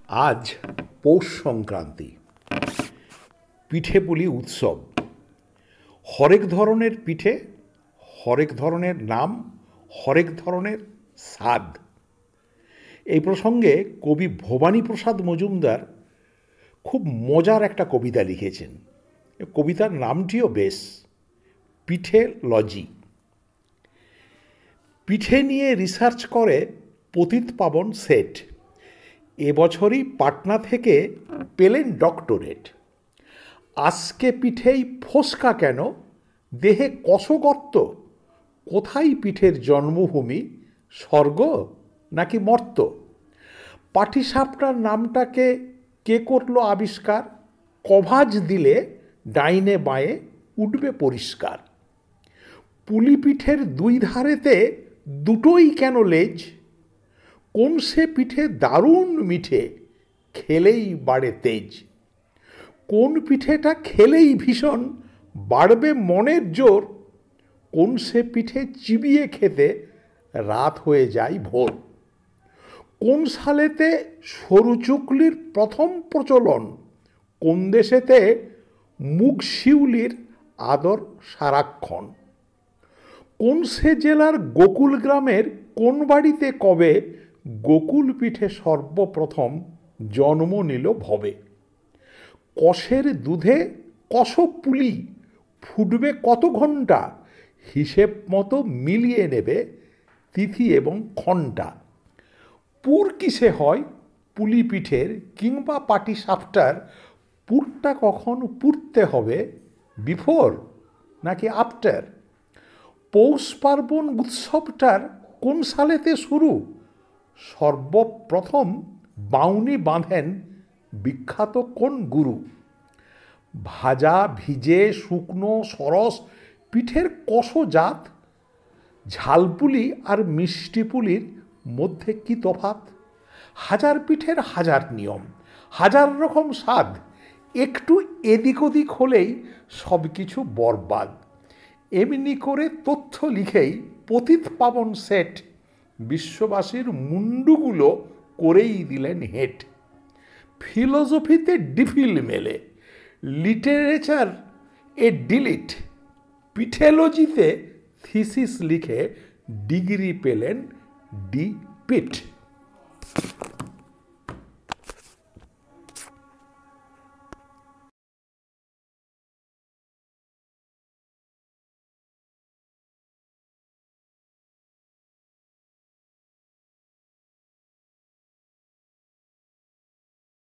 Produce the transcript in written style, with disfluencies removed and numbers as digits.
আজ পৌষ সংক্রান্তি, পিঠেপুলি উৎসব। হরেক ধরনের পিঠে, হরেক ধরনের নাম, হরেক ধরনের স্বাদ। এই প্রসঙ্গে কবি ভবানীপ্রসাদ মজুমদার খুব মজার একটা কবিতা লিখেছেন। কবিতার নামটিও বেশ, পিঠে লজি। পিঠে নিয়ে রিসার্চ করে পতিত পাবন শেঠ। এবছরই পাটনা থেকে পেলেন ডক্টরেট। আজকে পিঠেই ফোসকা কেন, দেহে কষগর্ত? কোথায় পিঠের জন্মভূমি, স্বর্গ নাকি মর্ত? পাটিসাপটার নামটাকে কে করলো আবিষ্কার? কভাজ দিলে ডাইনে বাঁয়ে উঠবে পরিষ্কার। পুলি পিঠের দুই ধারেতে দুটোই কেন লেজ? কোন সে পিঠে দারুণ মিঠে, খেলেই বাড়ে তেজ? কোন পিঠেটা খেলেই ভীষণ বাড়বে মনের জোর? কোন সে পিঠে চিবিয়ে খেতে রাত হয়ে যায় ভোর? কোন সালেতে সরু চুকলির প্রথম প্রচলন? কোন দেশেতে মুগ শিউলির আদর সারাক্ষণ? কোন সে জেলার গোকুল গ্রামের কোন বাড়িতে কবে গোকুল পিঠে সর্বপ্রথম জন্ম নিল ভবে? কষের দুধে কষ পুলি ফুটবে কত ঘন্টা? হিসেব মতো মিলিয়ে নেবে তিথি এবং ঘণ্টা। পুর কিসে হয় পুলি পিঠের কিংবা পাটিসাপটার? পুরটা কখন পুড়তে হবে, বিফোর নাকি আফটার? পৌষ পার্বণ উৎসবটার কোন সালেতে শুরু? সর্বপ্রথম বাউনি বাঁধেন বিখ্যাত কোন গুরু? ভাজা ভিজে শুকনো সরস পিঠের কষ জাত? ঝালপুলি আর মিষ্টি পুলির মধ্যে কি তফাৎ? হাজার পিঠের হাজার নিয়ম, হাজার রকম স্বাদ। একটু এদিক ওদিক হলেই সব কিছু বরবাদ। এমনি করে তথ্য লিখেই পতিত পাবন শেঠ বিশ্ববাসীর মুন্ডুগুলো করেই দিলেন হেট। ফিলোসফিতে ডিফিল মেলে, লিটারেচার এ ডিলিট। পিঠেলজিতে থিসিস লিখে ডিগ্রি পেলেন ডি পিট।